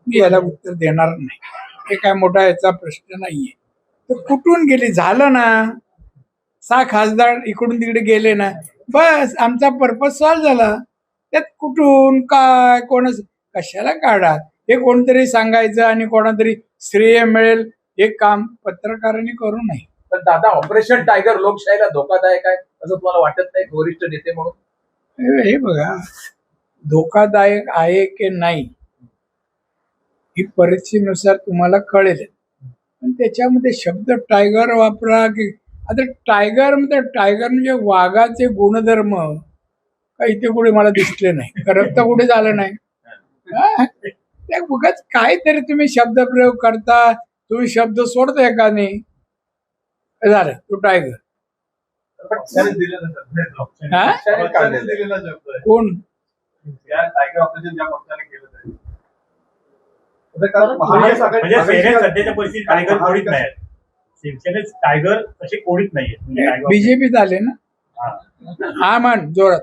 मी याला उत्तर देणार नाही. हे काय मोठा याचा प्रश्न नाहीये. तर कुठून गेली झालं ना, 6 खासदार इकडून तिकडे गेले ना, बस आमचा पर्पज सॉल्व झाला. त्यात कुठून काय कोणाच कशाला काढा, हे कोणतरी सांगायचं आणि कोणातरी श्रेय मिळेल हे काम पत्रकारांनी करू नये. पण दादा, ऑपरेशन टायगर लोकशाहीला धोकादायक आहे असं तुम्हाला वाटत नाही वरिष्ठ नेते म्हणून? हे बघा, धोकादायक आहे की नाही ही परिस्थितीनुसार तुम्हाला कळेल. पण त्याच्यामध्ये शब्द टायगर वापरा की आता टायगर म्हणजे वाघाचे गुणधर्म काही ते कुठे मला दिसले नाही. करत कुठे झालं नाही. त्या उगाच काहीतरी तुम्ही शब्दप्रयोग करता, तुम्ही शब्द सोडता एकाने झालं तो टायगर. कोण म्हणजे सध्याच्या परिस्थितीत टायगर कोणीच नाही, शिवसेनेत टायगर तसे कोणीच नाहीये. बीजेपीत आले ना. हा मान जोरात.